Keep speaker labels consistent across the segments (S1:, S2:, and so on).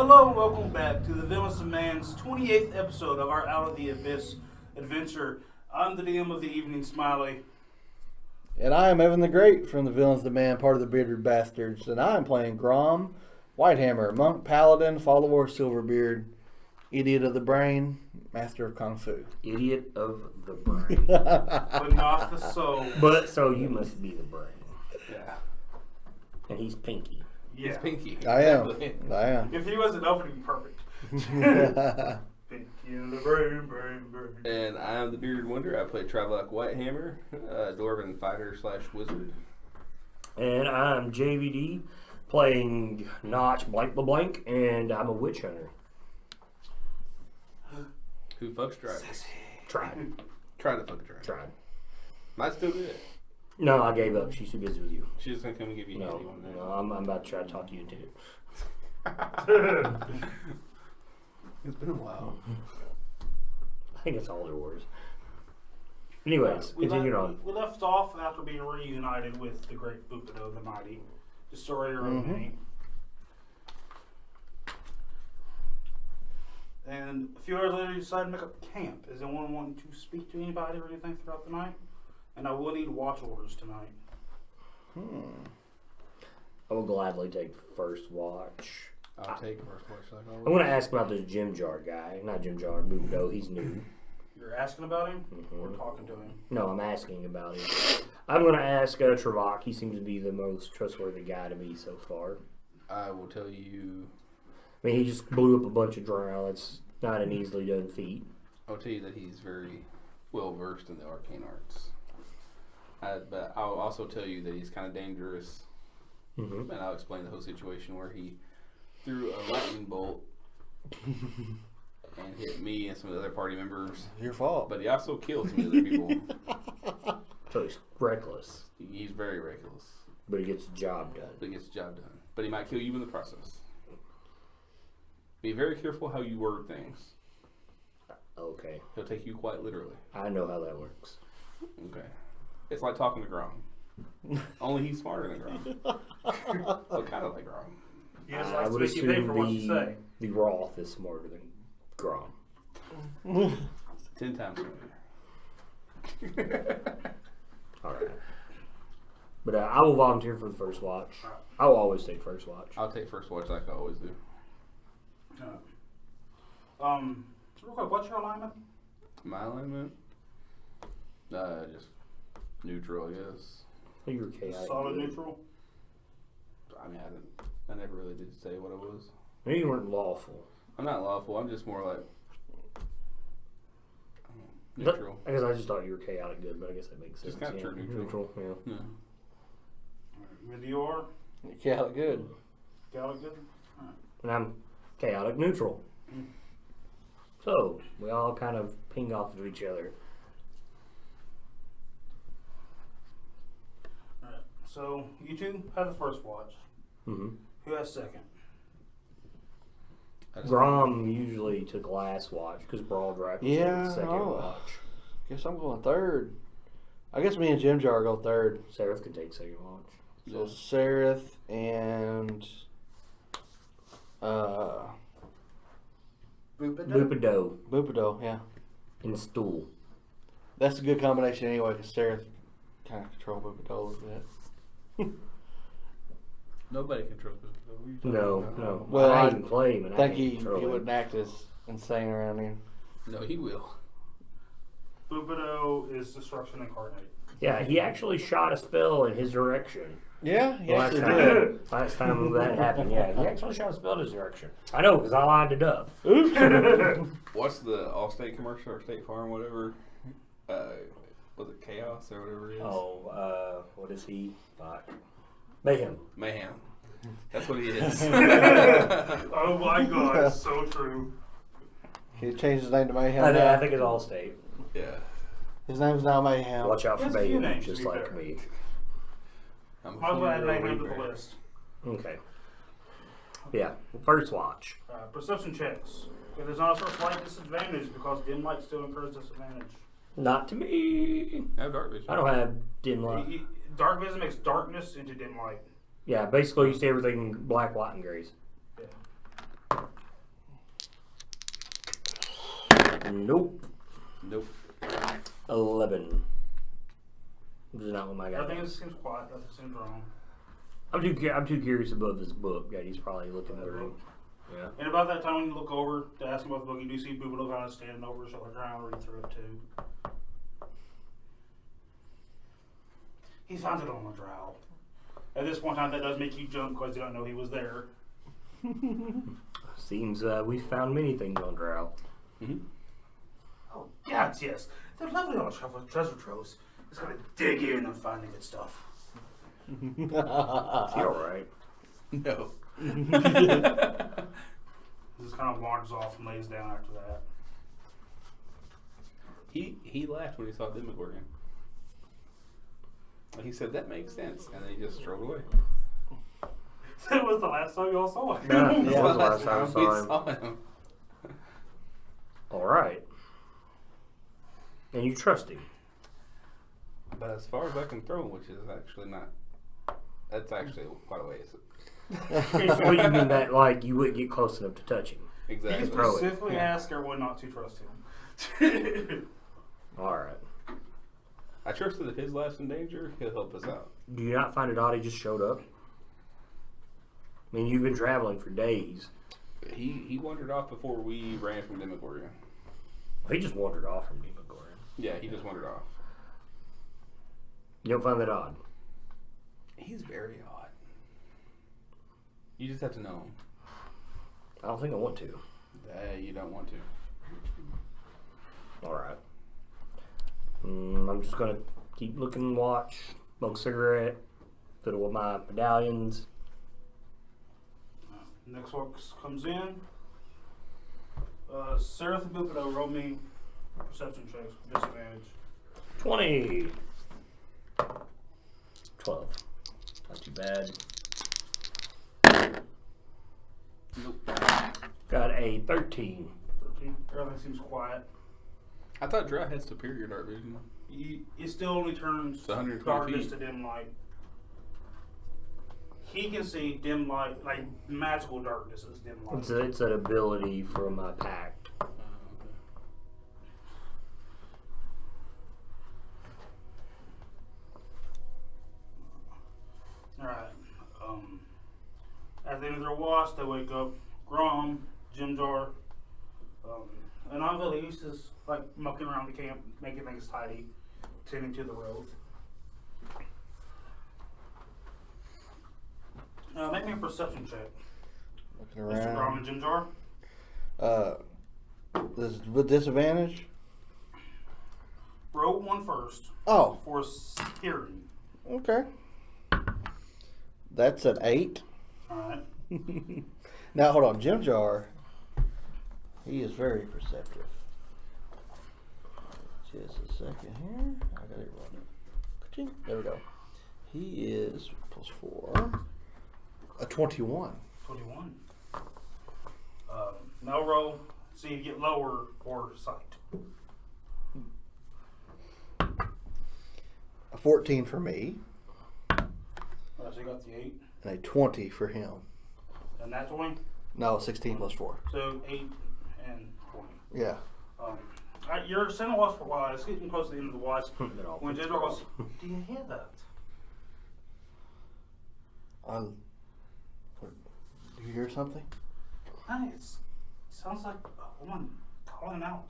S1: Hello and welcome back to the Villains of Man's 28th episode of our Out of the Abyss adventure. I'm the DM of the evening, Smiley.
S2: And I am Evan the Great from the Villains of the Man, part of the Bearded Bastards. And I am playing Grom, Whitehammer, Monk, Paladin, follower of Silverbeard, Idiot of the Brain, Master of Kung Fu.
S3: Idiot of the brain.
S1: But not the soul.
S3: But so you must be the brain.
S1: Yeah.
S3: And he's Pinky.
S1: Yeah.
S4: It's Pinky.
S2: I am.
S1: If he wasn't up, it'd be perfect. Pinky in the brain.
S4: And I am the Bearded Wonder. I play Travelock Whitehammer, Dwarven Fighter / Wizard.
S3: And I'm JVD playing Notch Blank Blank, and I'm a witch hunter.
S4: Who fucks dragons.
S3: Tried.
S4: Tried to fuck a dragon.
S3: Tried.
S4: Might still do it.
S3: No, I gave up. She's too busy with you.
S4: She's just gonna come and give you
S3: No,
S4: handy one day.
S3: no, I'm about to try to talk to you too.
S4: It's been a while.
S3: I think it's all there was. Anyways, continuing on.
S1: We left off after being reunited with the great Buppido the Mighty. The story remaining. And a few hours later, you decide to make up camp. Is anyone wanting to speak to anybody or anything throughout the night? And I will need watch orders tonight.
S3: I will gladly take first watch.
S4: I'll take first watch like always.
S3: I want to ask about this Jim Jar guy. Not Jim Jar, Buppido. He's new.
S1: You're asking about him or talking to him?
S3: No, I'm asking about him. I'm going to ask Travak. He seems to be the most trustworthy guy to me so far.
S4: I will tell you.
S3: I mean, he just blew up a bunch of drow. It's not an easily done feat.
S4: I'll tell you that he's very well versed in the arcane arts. But I'll also tell you that he's kind of dangerous.
S3: Mm-hmm.
S4: And I'll explain the whole situation where he threw a lightning bolt and hit me and some of the other party members.
S2: Your fault.
S4: But he also killed some other people.
S3: So he's reckless,
S4: He's very reckless.
S3: but he gets the job done.
S4: But he gets the job done. But he might kill you in the process. Be very careful how you word things.
S3: Okay.
S4: He'll take you quite literally.
S3: I know how that works.
S4: Okay. It's like talking to Grom. Only he's smarter than Grom. But kind of like Grom.
S1: You just
S3: I
S1: like to
S3: would
S1: make you pay
S3: assume
S1: for what you say.
S3: the Roth is smarter than Grom.
S4: 10 times smarter.
S3: Alright. But I will volunteer for the first watch. I will always take first watch.
S4: I'll take first watch like I always do.
S1: Real quick, what's your alignment?
S4: My alignment? Just neutral, I guess.
S3: You were chaotic.
S1: Solid neutral.
S4: I mean, I never really did say what I was.
S3: Maybe you weren't lawful.
S4: I'm not lawful. I'm just more like neutral.
S3: I guess I just thought you were chaotic good, but I guess that makes sense.
S4: Just kind of true neutral.
S3: Yeah.
S4: Yeah.
S1: With you are?
S2: Yeah, good.
S1: Chaotic good? Alright.
S3: And I'm chaotic neutral. So, we all kind of ping off of each other.
S1: Alright. So, you two have the first watch.
S3: Mm-hmm.
S1: Who has second?
S3: Grom usually took last watch because Brawl Drac was
S2: Yeah,
S3: second watch.
S2: Guess I'm going third. I guess me and Jim Jar go third.
S3: Seraph can take second watch.
S2: So Seraph and
S3: Buppido
S2: yeah.
S3: and Stool.
S2: That's a good combination anyway, because Seraph kind of control Buppido a little bit.
S4: Nobody controls it.
S3: No.
S2: Well,
S3: I
S2: I
S3: can play him and I
S2: think
S3: can't
S2: he
S3: control him.
S2: wouldn't act as insane around here.
S4: No, he will.
S1: Buppido is destruction incarnate.
S3: Yeah, he actually shot a spell in his direction.
S2: Yeah,
S3: Last time that happened, yeah. He actually shot a spell in his direction. I know, because I lined it up.
S4: What's the Allstate commercial or State Farm, whatever? Was it Chaos or whatever it is?
S3: Oh, what is he? Fuck. Mayhem.
S4: Mayhem. That's what he is.
S1: Oh my god, it's so true.
S2: He changed his name to Mayhem.
S3: I think it's Allstate.
S4: Yeah.
S2: His name's now Mayhem.
S3: Watch out for
S1: He has a few
S3: Mayhem,
S1: names,
S3: just
S1: to be
S3: like
S1: fair.
S3: me.
S4: I'm
S1: Might as well add
S4: 4-year-old
S1: Mayhem to the
S4: reaper.
S1: list.
S3: Okay. Yeah, first watch.
S1: Perception checks. If there's not a slight disadvantage because dim light still incurs disadvantage.
S3: Not to me.
S4: I have dark vision.
S3: I don't have dim light.
S1: Dark vision makes darkness into dim light.
S3: Yeah, basically you see everything black, white, and grays.
S1: Yeah.
S3: Nope.
S4: Nope.
S3: 11. This is not what my guy.
S1: I think it seems quiet. That seems wrong.
S3: I'm too curious about this book that he's probably looking through. Yeah.
S1: And about that time when you look over to ask him about the book, you do see Buppido kind of standing over his shoulder, trying to read through it too. He finds it on the drow. At this point in time, that does make you jump because you don't know he was there.
S3: Seems we found many things on Drow.
S4: Mm-hmm.
S1: Oh, God, yes. They're lovely on treasure troves. Just gonna dig in and find the good stuff.
S3: You alright?
S4: No.
S1: He just kind of wanders off and lays down after that.
S4: He laughed when he saw Demogorgon. He said, that makes sense. And then he just strode away.
S1: That was the last time y'all saw him.
S3: Yeah,
S4: That
S3: that was the last
S4: we
S3: time I saw him.
S4: saw him.
S3: Alright. And you trust him?
S4: But as far as I can throw him, which is actually not, that's actually quite a ways.
S3: So you mean that like you wouldn't get close enough to touch him?
S1: He
S4: Exactly.
S3: throw it.
S1: specifically
S4: Yeah.
S1: asked everyone not to trust him.
S3: Alright.
S4: I trust that if his life's in danger, he'll help us out.
S3: Do you not find it odd he just showed up? I mean, you've been traveling for days.
S4: He wandered off before we ran from Demogorgon.
S3: He just wandered off from Demogorgon.
S4: Yeah, he just wandered off.
S3: You don't find that odd?
S4: He's very odd. You just have to know him.
S3: I don't think I want to.
S4: You don't want to.
S3: Alright. I'm just gonna keep looking, watch, smoke a cigarette, fiddle with my medallions.
S1: Next one comes in. Sarah and Buppido, roll me perception checks with disadvantage.
S3: 20. 12. Not too bad.
S4: Nope.
S3: Got a 13.
S1: 13. Everything seems quiet.
S4: I thought Drow had superior dark vision.
S1: It still only turns
S4: It's 120
S1: darkness
S4: feet.
S1: to dim light. He can see dim light, like magical darkness is dim light.
S3: It's an ability from my pact.
S1: Alright. At the end of their watch, they wake up. Grom, Jim Jar, and Angelis is like mucking around the camp, making things tidy, tending to the road. Make me a perception check.
S2: Looking
S1: Mr. Grom
S2: around.
S1: and Jim Jar.
S2: This is with disadvantage.
S1: Roll one first
S2: Oh,
S1: for hearing.
S2: okay. That's an 8.
S1: Alright.
S2: Now hold on, Jim Jar. He is very perceptive. Just a second here. I got it running. Ka-ching. There we go. He is +4. A 21.
S1: 21. Now roll. See if you get lower for sight.
S2: A 14 for me.
S1: So you got the 8.
S2: And a 20 for him.
S1: And that's 20.
S2: No, 16 +4.
S1: So 8 and 20.
S2: Yeah.
S1: You're sitting watch for a while. It's getting close to the end of the watch.
S3: It all
S1: When
S3: fits
S1: Jim Jar
S3: well.
S1: goes, do you hear that?
S2: Do you hear something?
S1: Hey, it sounds like a woman calling out.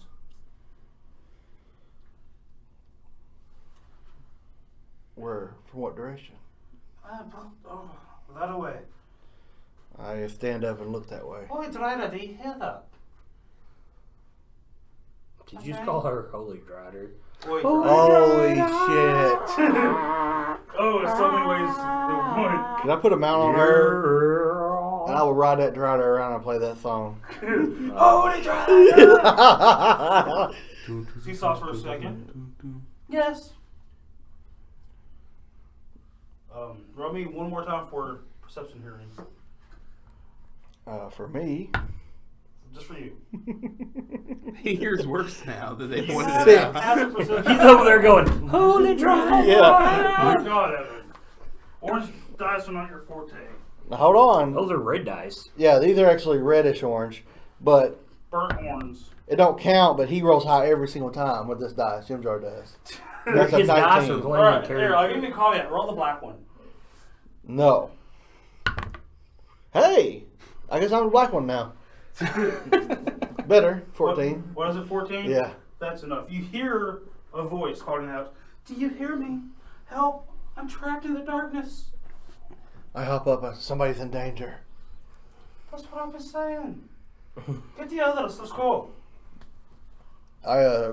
S2: Where? From what direction?
S1: That away.
S2: I stand up and look that way.
S1: Oh, it's right. Do you hear that?
S3: Did you just call her Holy Drider?
S1: Wait,
S2: Holy shit!
S1: oh, in so many ways, the one.
S2: Can I put a mount on her? And I will ride that drider around and play that song.
S1: Holy Drider! She stops for a second. Yes. Roll me one more time for perception hearing.
S2: For me,
S1: Just for you.
S4: He hears worse now that they
S1: You
S4: pointed it out.
S1: have a perception-
S3: He's over there going, Holy Drider!
S2: yeah.
S1: Oh my God, Evan. Orange dice are not your forte.
S2: Now hold on.
S3: Those are red dice.
S2: Yeah, these are actually reddish orange, but
S1: Burnt orange
S2: It don't count, but he rolls high every single time with this dice. Jim Jar does. That's a
S3: His dice
S2: 19.
S3: are playing
S1: Alright,
S3: character.
S1: here, I'll give you a caveat. Roll the black one.
S2: No. Hey, I guess I'm the black one now. Better, 14.
S1: What is it, 14?
S2: Yeah.
S1: That's enough. You hear a voice calling out, "Do you hear me? Help! I'm trapped in the darkness."
S2: I hop up. Somebody's in danger.
S1: That's what I've been saying. Get the others. Let's go.
S2: I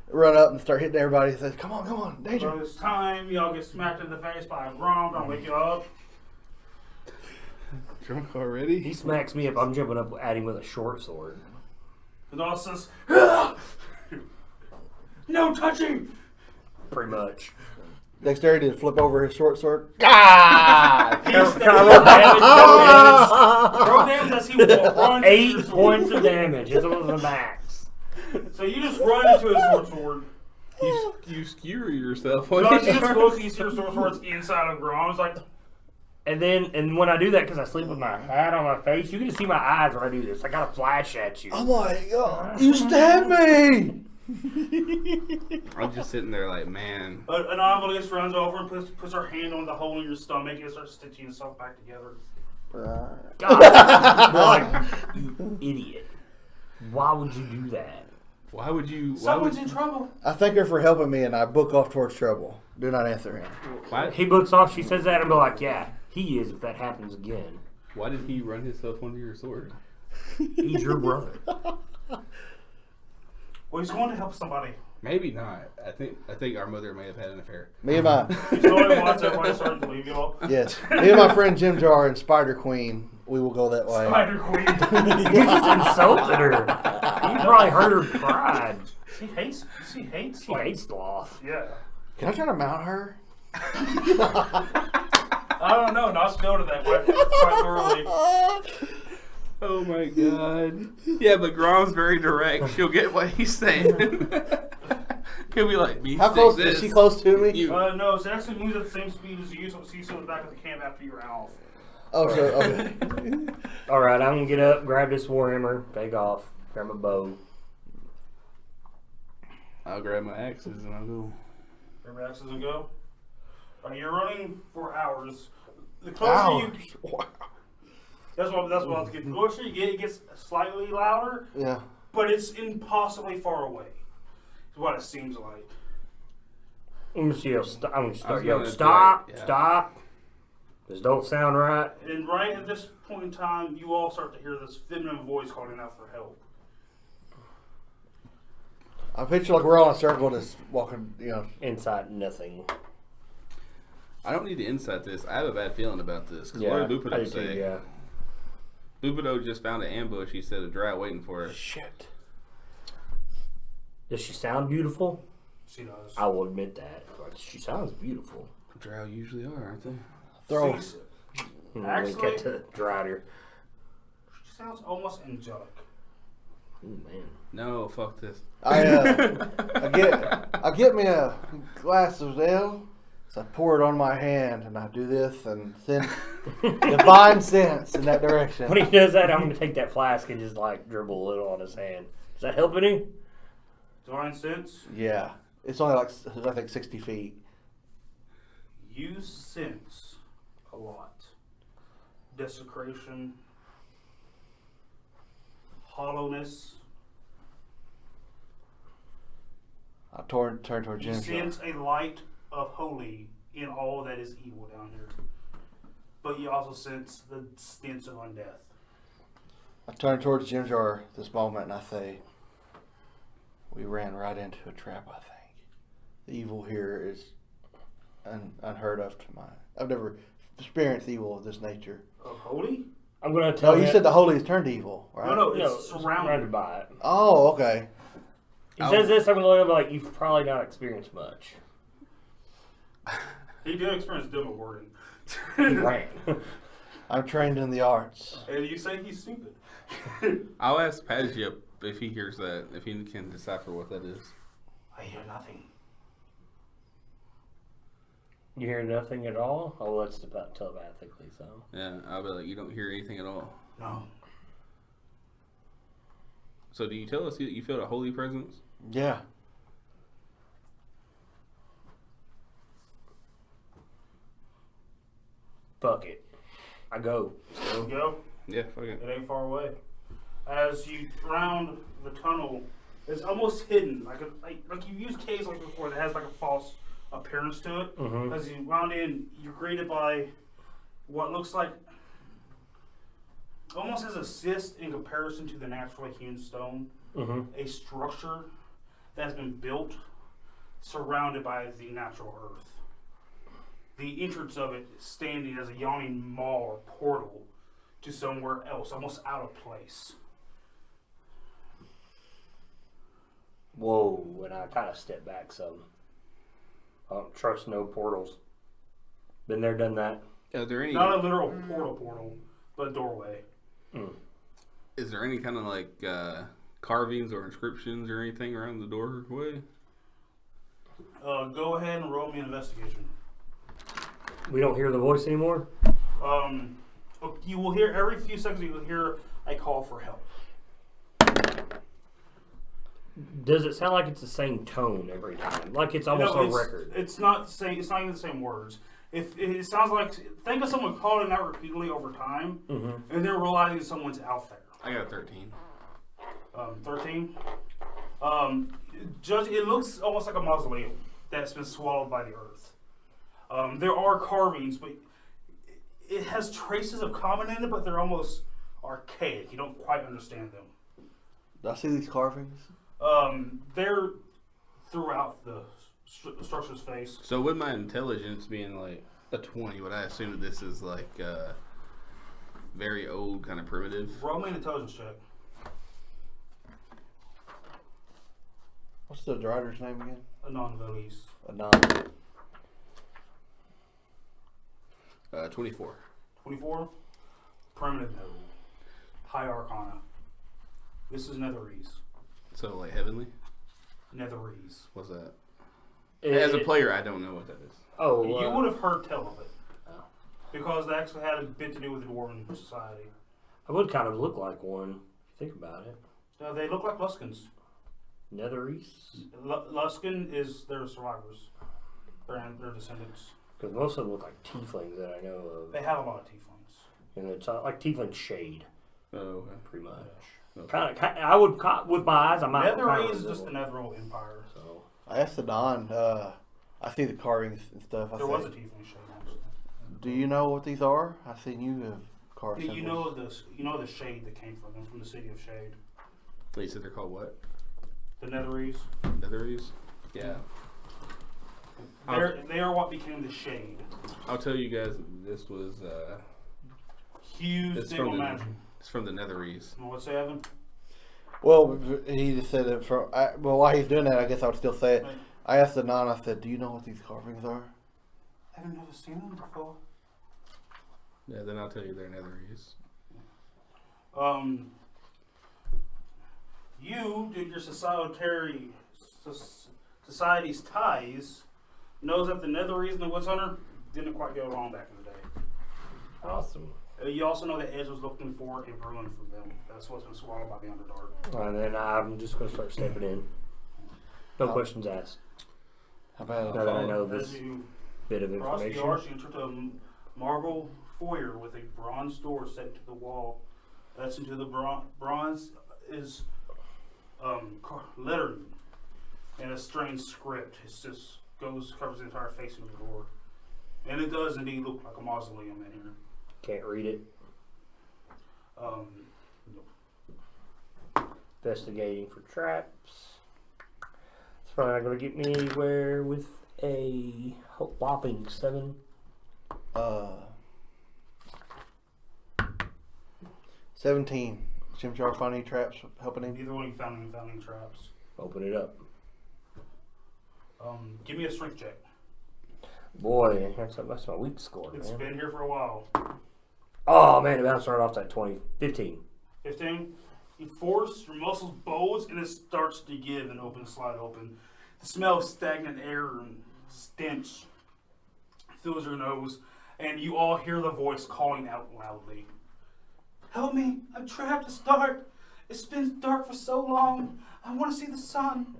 S2: run up and start hitting everybody. He says, "Come on, danger!"
S1: So it's time. Y'all get smacked in the face by a grom. Don't wake you up.
S4: Drunk already?
S3: He smacks me up. I'm jumping up at him with a short sword.
S1: And all says, "Ah! No touching."
S3: Pretty much.
S2: Dexterity to flip over his short sword.
S3: God!
S1: Can I roll damage as he runs.
S3: 8 points of damage. It's on the max.
S1: So you just run into his short sword.
S4: You skewer yourself.
S1: No, you just look, you see your short sword's inside of Grom. It's like,
S3: And when I do that, because I sleep with my hat on my face, you can see my eyes when I do this. I got to flash at you.
S2: I'm like, oh, you stabbed me!
S4: I'm just sitting there like, man.
S1: an novelist runs over and puts her hand on the hole in your stomach and starts stitching yourself back together.
S3: God, like, you idiot. Why would you do that?
S4: Why would you?
S1: Someone's in trouble.
S2: I thank her for helping me, and I book off towards trouble. Do not answer him.
S3: He books off, she says that, and be like, yeah, he is if that happens again.
S4: Why did he run himself under your sword?
S3: He's your brother.
S1: Well, he's going to help somebody.
S4: Maybe not. I think our mother may have had an affair.
S2: Me and my
S1: He's going to watch everybody starting to leave y'all.
S2: yes, me and my friend Jim Jar and Spider Queen, we will go that way.
S1: Spider Queen.
S3: You just insulted her. You probably hurt her pride.
S1: She hates
S3: She
S1: like,
S3: hates sloth.
S1: yeah.
S2: Can I try to mount her?
S1: I don't know. Not still to that quite thoroughly.
S4: Oh my god. Yeah, but Grom's very direct. She'll get what he's saying. He'll be like,
S2: How close is she close to me?
S1: No, she actually moves at the same speed as you, so she's in the back of the camp after you ran off.
S2: Oh, so okay.
S3: Alright, I'm going to get up, grab this warhammer, take off, grab my bow.
S4: I'll grab my axes and I'll go.
S1: Grab your axes and go. You're running for hours. The closer you... That's what I was getting. The closer you get, it gets slightly louder,
S2: Yeah.
S1: but it's impossibly far away. Is what it seems like.
S3: I'm going to yell, I'm going to start
S4: I
S3: yelling,
S4: was
S3: stop,
S4: gonna do it, yeah.
S3: stop. This don't sound right.
S1: And right at this point in time, you all start to hear this feminine voice calling out for help.
S2: I picture like we're all in a circle just walking,
S3: Inside, nothing.
S4: I don't need to insight this. I have a bad feeling about this. Because
S3: Yeah,
S4: what did
S3: I
S4: Buppido
S3: do
S4: say?
S3: too, yeah.
S4: Buppido just found an ambush. He said a drought waiting for us.
S2: Shit.
S3: Does she sound beautiful?
S1: She does.
S3: I will admit that. She sounds beautiful.
S4: Drow usually are, aren't they?
S2: Throw.
S1: She's-
S3: We
S1: Actually-
S3: get to dried her.
S1: She sounds almost angelic.
S3: Ooh, man.
S4: No, fuck this.
S2: I get me a glass of ale. So I pour it on my hand and I do this and send divine sense in that direction.
S3: When he does that, I'm going to take that flask and just like dribble a little on his hand. Is that helping him?
S1: Divine sense.
S2: Yeah, it's only like I think 60 feet.
S1: You sense a lot. Desecration. Hollowness.
S2: I turn toward
S1: You
S2: Jim.
S1: sense a light of holy in all that is evil down here. But you also sense the stench of undeath.
S2: I turn towards Jim Jar this moment and I say, "We ran right into a trap. I think the evil here is unheard of to mine. I've never experienced evil of this nature."
S1: Of holy?
S3: I'm going to
S2: No,
S3: tell
S2: you
S3: him.
S2: said the holy has turned evil, right?
S1: No,
S3: No,
S1: it's surrounded.
S3: by it.
S2: Oh, okay.
S3: He says this, I'm going to look at him like, you've probably not experienced much.
S1: He did experience demo wording.
S3: Right.
S2: I'm trained in the arts.
S1: And you say he's stupid.
S4: I'll ask Pazia if he hears that, if he can decipher what that is.
S1: I hear nothing.
S3: You hear nothing at all? Oh, that's about telepathically, so.
S4: Yeah, I'll be like, you don't hear anything at all.
S1: No.
S4: So do you tell us you feel a holy presence?
S2: Yeah.
S3: Fuck it. I go.
S1: There we go.
S4: Yeah, fuck it.
S1: It ain't far away. As you round the tunnel, it's almost hidden. Like you've used caves like before that has like a false appearance to it.
S3: Mm-hmm.
S1: As you round in, you're greeted by what looks like almost as a cyst in comparison to the naturally hewn stone.
S3: Mm-hmm.
S1: A structure that has been built surrounded by the natural earth. The entrance of it standing as a yawning maw or portal to somewhere else, almost out of place.
S3: Whoa, and I kind of step back some. I don't trust no portals. Been there, done that.
S4: Is there any?
S1: Not a literal portal, but a doorway.
S3: Mm.
S4: Is there any kind of like carvings or inscriptions or anything around the doorway?
S1: Go ahead and roll me an investigation.
S3: We don't hear the voice anymore?
S1: You will hear every few seconds. You will hear a call for help.
S3: Does it sound like it's the same tone every time? Like it's almost a record?
S1: It's not the same. It's not even the same words. If it sounds like, think of someone calling out repeatedly over time, and they're realizing someone's out there.
S4: I got a 13.
S1: 13. Judge, it looks almost like a mausoleum that's been swallowed by the earth. There are carvings, but it has traces of common in it, but they're almost archaic. You don't quite understand them.
S2: Do I see these carvings?
S1: They're throughout the structure's face.
S4: So with my intelligence being like a 20, would I assume that this is like very old, kind of primitive?
S1: Roll me an intelligence check.
S2: What's the writer's name again?
S1: Anon-Valise.
S2: Anon.
S4: 24.
S1: 24. Primitive node. High Arcana. This is Netherese.
S4: So like heavenly?
S1: Netherese.
S4: What's that? As a player, I don't know what that is.
S3: Oh,
S1: You would have heard tell of it.
S3: Oh.
S1: Because they actually had a bit to do with the Dwarven society.
S3: I would kind of look like one, if you think about it.
S1: They look like Luskins.
S3: Netherese?
S1: Luskin is their survivors. Their descendants.
S3: Because most of them look like tieflings that I know of.
S1: They have a lot of tieflings.
S3: And it's like tiefling shade,
S4: Oh, okay.
S3: pretty much.
S4: Okay.
S3: Kind of, I would, with my eyes, I might.
S1: Netherese is just the Netherworld Empire.
S3: So
S2: I asked the Don. I see the carvings and stuff.
S1: There was a tiefling shade. Actually.
S2: Do you know what these are? I seen you have carved
S1: You know
S2: symbols.
S1: the shade that came from them, from the city of Shade.
S4: You said they're called what?
S1: The Netherese.
S4: Netherese? Yeah.
S1: They are what became the Shade.
S4: I'll tell you guys, this was
S1: Huge
S4: it's
S1: Diggle
S4: from
S1: magic.
S4: it's from the Netherese.
S1: What's that, Evan?
S2: Well, he just said it from. Well, while he's doing that, I guess I would still say it.
S1: Right.
S2: I asked the Don. I said, "Do you know what these carvings are?"
S1: I've never seen them before.
S4: Yeah, then I'll tell you they're Netherese.
S1: You did your society's ties knows that the Netherese and the Woods Hunter didn't quite get along back in the day.
S3: awesome.
S1: You also know that Edge was looking for a ruin from them. That's what's been swallowed by the Underdark.
S3: And then I'm just going to start stepping in. No questions asked.
S2: How about
S3: Now that I know
S1: As
S3: this
S1: you
S3: bit of
S1: cross the
S3: information.
S1: arch, you enter a marble foyer with a bronze door set to the wall. That's into the bronze is lettering in a strange script. It just covers the entire face of the door, and it does indeed look like a mausoleum in here.
S3: Can't read it.
S1: Nope.
S3: Investigating for traps. It's probably not going to get me anywhere with a whopping 7.
S2: 17. Chimchar find any traps helping him?
S1: Neither one of you found any traps.
S3: Open it up.
S1: Give me a strength check.
S3: Boy, that's my weak score,
S1: It's
S3: man.
S1: been here for a while.
S3: Oh, man, the bounce started off at 20. 15.
S1: 15. You force your muscles bulge and it starts to give and slide open. The smell of stagnant air and stench fills your nose, and you all hear the voice calling out loudly. Help me! I'm trapped to start! It's been dark for so long. I want to see the sun.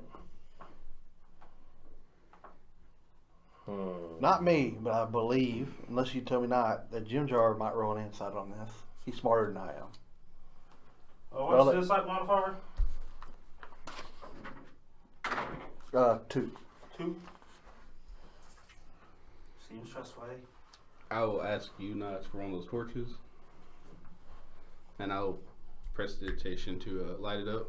S2: Not me, but I believe, unless you tell me not, that Jim Jar might roll an insight on this. He's smarter than I am.
S1: Oh,
S2: Well,
S1: what's the insight modifier?
S2: 2.
S1: 2. Seems trustworthy.
S4: I will ask you not for one of those torches, and I'll press digitation to light it up.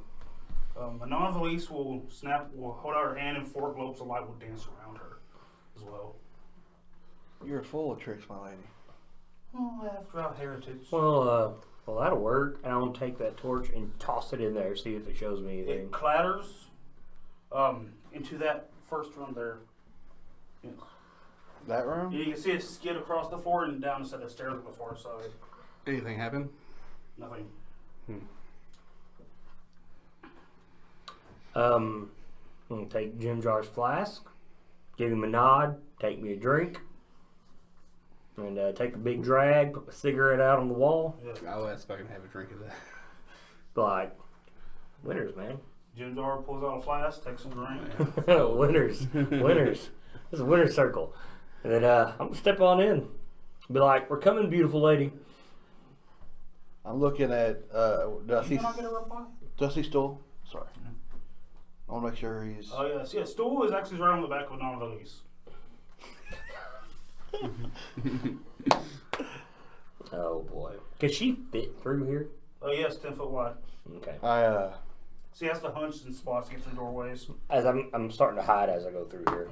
S1: Anonymous Elise will hold out her hand, and 4 globes of light will dance around her as well.
S2: You're full of tricks, my lady.
S1: Well, after our heritage.
S3: Well, that'll work. And I'm gonna take that torch and toss it in there, see if it shows me anything.
S1: It clatters into that first room there. Yes.
S2: That room?
S1: You can see it skid across the floor and down a set of stairs on the far side.
S4: Anything happen?
S1: Nothing.
S3: I'm gonna take Jim Jar's flask, give him a nod, take me a drink, and take a big drag, put my cigarette out on the wall.
S1: Yeah.
S4: I'll ask if I can have a drink of that.
S3: Like, winners, man.
S1: Jim Jar pulls out a flask, takes a drink.
S3: Winners. This is a winner's circle. And then I'm gonna step on in. Be like, we're coming, beautiful lady.
S2: I'm looking at Dusty.
S1: You not get a reply?
S2: Dusty Stool. Sorry. I want to make sure he's.
S1: Oh, yes. Yeah, Stool is actually right on the back of Anonymous Elise.
S3: Oh boy. Can she fit through here?
S1: Oh, yes, 10 foot wide.
S3: Okay.
S1: So he has to hunch in spots to get through doorways.
S3: As I'm starting to hide as I go through here.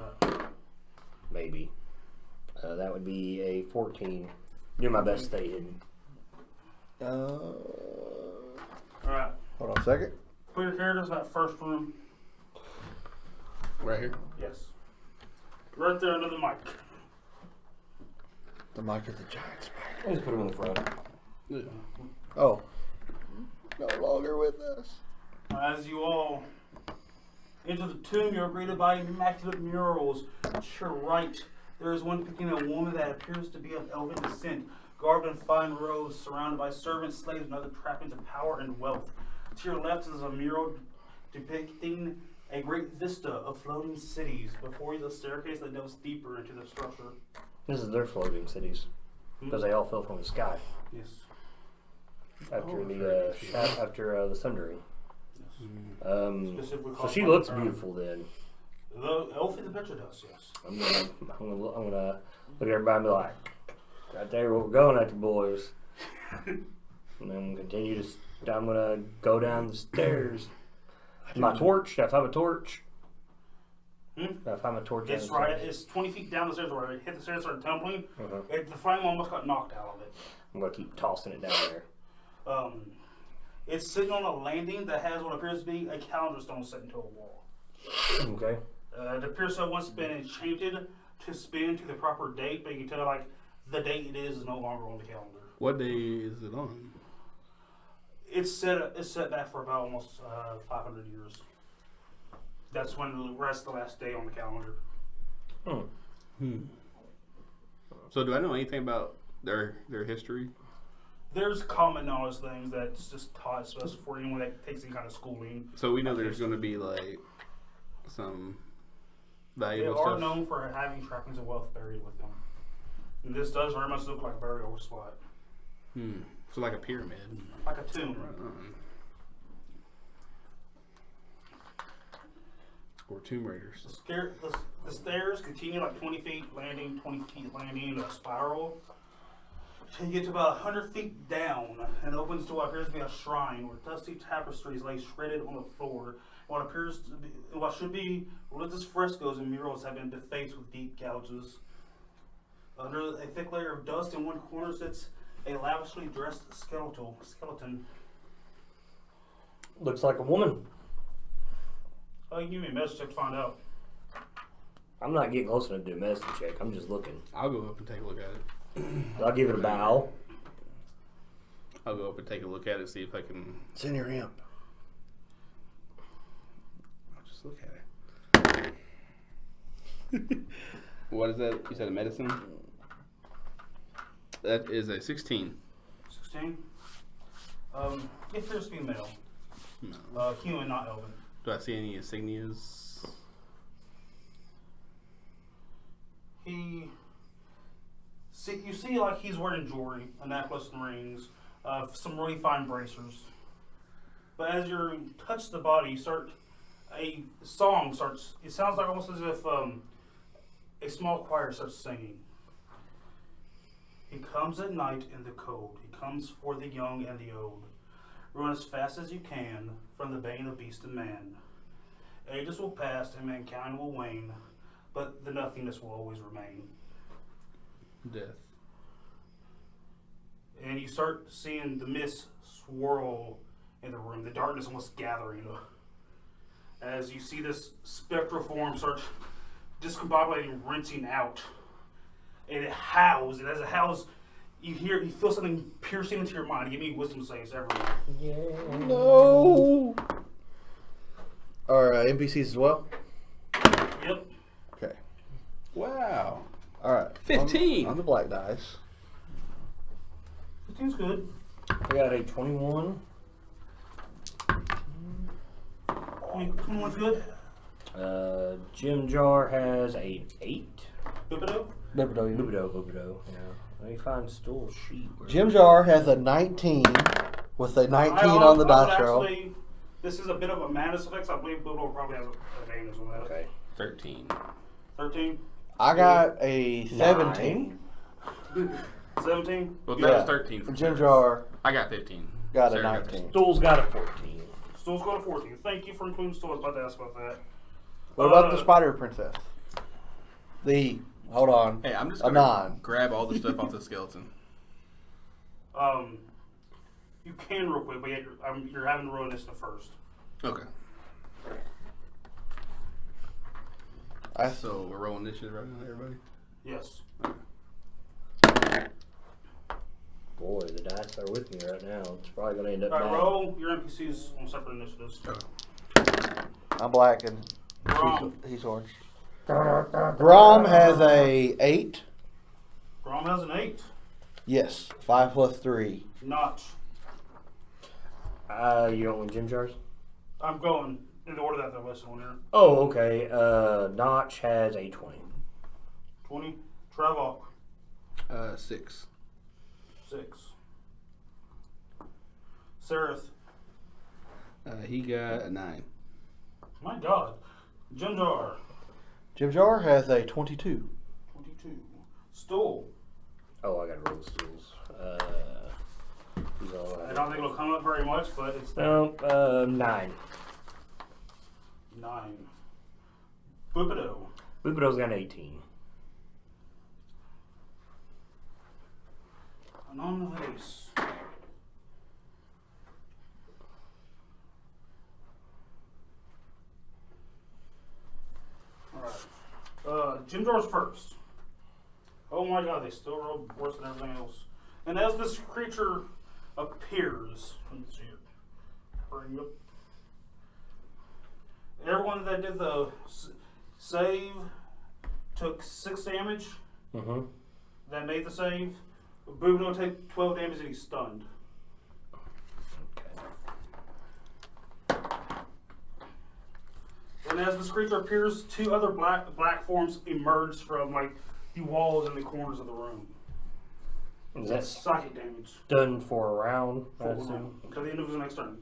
S3: Maybe. That would be a 14. Do my best to stay hidden.
S1: Alright.
S2: Hold on a second.
S1: Put your characters in that first room.
S4: Right here?
S1: Yes. Right there under the mic.
S2: The mic is the giant spider.
S3: I'll just put him in the front.
S4: Yeah.
S2: Oh. No longer with us.
S1: As you all enter the tomb, you're greeted by immaculate murals. To your right, there is one depicting a woman that appears to be of elven descent, garbed in fine robes, surrounded by servants, slaves, and other trappings of power and wealth. To your left is a mural depicting a great vista of floating cities. Before you, the staircase that delves deeper into the structure.
S3: This is their floating cities. Because they all fell from the sky.
S1: Yes.
S3: After the sundering.
S1: Specifically
S3: So
S1: called
S3: she
S1: Mother
S3: looks
S1: Crown.
S3: beautiful then.
S1: The elf in the picture does, yes.
S3: I'm gonna look at everybody and be like, "Right there, where we're going at the boys." And then continue to. I'm gonna go down the stairs. My torch. If I have a torch. If I have a torch.
S1: It's right. It's 20 feet down the stairs. Where it hit the stairs, started tumbling. The flame almost got knocked out of it.
S3: I'm gonna keep tossing it down there.
S1: It's sitting on a landing that has what appears to be a calendar stone set into a wall.
S3: Okay.
S1: It appears to have once been enchanted to spin to the proper date, but you can tell like the date it is no longer on the calendar.
S4: What day is it on?
S1: It's set back for about almost 500 years. That's when the rest of the last day on the calendar.
S4: So do I know anything about their history?
S1: There's common knowledge things that's just taught, especially for anyone that takes any kind of schooling.
S4: So we know there's going to be like some
S1: They
S4: valuable
S1: are
S4: stuff.
S1: known for having trappings of wealth buried with them. And this does very much look like a burial spot.
S4: So like a pyramid.
S1: Like a tomb.
S4: Or Tomb Raiders.
S1: The stairs continue like 20 feet landing, 20 feet landing in a spiral. Till you get to about 100 feet down and opens to what appears to be a shrine where dusty tapestries lay shredded on the floor. What should be religious frescoes and murals have been defaced with deep gouges. Under a thick layer of dust in one corner sits a lavishly dressed skeleton.
S3: Looks like a woman.
S1: Oh, you can give me a message check to find out.
S3: I'm not getting close enough to do a medicine check. I'm just looking.
S4: I'll go up and take a look at it.
S3: I'll give it a bow.
S4: I'll go up and take a look at it, see if I can.
S2: It's in your imp.
S4: I'll just look at it. What is that? You said a medicine? That is a 16.
S1: 16. It appears to be male.
S4: No.
S1: Human, not elven.
S4: Do I see any insignias?
S1: You see like he's wearing jewelry, a necklace and rings, some really fine bracers. But as you touch the body, a song starts. It sounds like almost as if a small choir starts singing. He comes at night in the cold. He comes for the young and the old. Run as fast as you can from the bane of beast and man. Ages will pass and mankind will wane, but the nothingness will always remain.
S4: Death.
S1: And you start seeing the mist swirl in the room, the darkness almost gathering. As you see this spectral form start discombobulating, wrenching out. And it howls, and as it howls, you feel something piercing into your mind. Give me wisdom saves, everyone.
S3: Yeah.
S2: No. Are NPCs as well?
S1: Yep.
S2: Okay.
S4: Wow.
S2: All right.
S4: 15.
S2: On the black dice.
S1: 15's good.
S3: I got a 21.
S1: 21's good.
S3: Jim Jar has a 8.
S1: Buppido?
S3: Buppido. Yeah. Let me find stool sheet.
S2: Jim Jar has a 19 with a 19 on the dice roll.
S1: This is a bit of a madness effect, so I believe Buppido probably has a advantage on that.
S3: Okay.
S4: 13.
S1: 13?
S2: I got a 17.
S1: 17?
S4: Well,
S2: Yeah.
S4: that was 13. For
S2: Jim
S4: Sarah.
S2: Jar
S4: I got 15.
S2: got a
S4: Sarah got
S2: 19.
S3: Stool's got a 14.
S1: Stool's got a 14. Thank you for including Stool. I was about to ask about that.
S2: What about the Spider Princess? Hold on.
S4: Hey, I'm just
S2: A
S4: gonna
S2: 9.
S4: grab all the stuff off the skeleton.
S1: You can real quick, but you're having to roll initiative first.
S4: Okay. So we're rolling initiative right now, everybody?
S1: Yes.
S3: Boy, the dice are with me right now. It's probably going to end up
S1: Alright,
S3: bad.
S1: roll your NPCs on separate initiatives.
S4: Okay.
S2: I'm black and
S1: Grom.
S2: he's orange. Grom has a 8.
S1: Grom has an 8.
S2: Yes. 5 plus 3.
S1: Notch.
S3: You don't want Jim Jars?
S1: I'm going in the order that they're listed on here.
S3: Oh, okay. Notch has a 20.
S1: 20. Travok.
S4: 6.
S1: 6. Sereth.
S4: He got a 9.
S1: My God. Jindar.
S2: Jim Jar has a 22.
S1: 22. Stool.
S3: Oh, I got to roll the stools.
S1: I don't think it'll come up very much, but it's there.
S3: No, 9.
S1: 9. Buppido.
S3: Buppido's got an 18.
S1: And on the base. Alright. Jim Jar's first. Oh my God, they still roll worse than everything else. And as this creature appears, let's see it. Bring up. Everyone that did the save took 6 damage.
S3: Mm-hmm.
S1: That made the save. Buppido will take 12 damage and he's stunned. And as this creature appears, 2 other black forms emerge from like the walls and the corners of the room.
S3: Is
S1: That's
S3: that
S1: psychic damage.
S3: done for a round? I
S1: For
S3: assume?
S1: until the end of his next turn.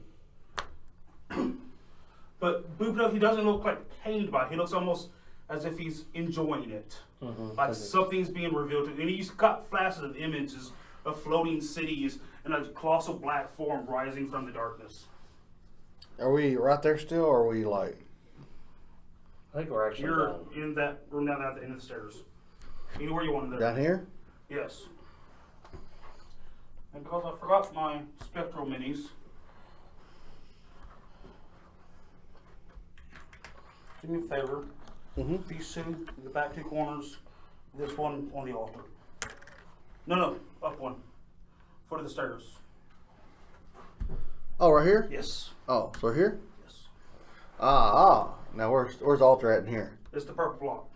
S1: But Buppido, he doesn't look like pained by it. He looks almost as if he's enjoying it.
S3: Mm-hmm.
S1: Like something's being revealed to him. And he's got flashes of images of floating cities and a colossal black form rising from the darkness.
S2: Are we right there still, or are we like...
S3: I think we're actually
S1: You're
S3: done.
S1: in that room down at the end of the stairs. You know where you want to go.
S2: down here?
S1: Yes. And because I forgot my spectral minis, do me a favor.
S2: Mm-hmm.
S1: These 2, the back 2 corners, this one on the altar. No, up one. Foot of the stairs.
S2: Oh, right here?
S1: Yes.
S2: Oh, so here?
S1: Yes.
S2: Now where's the altar at in here?
S1: It's the purple block.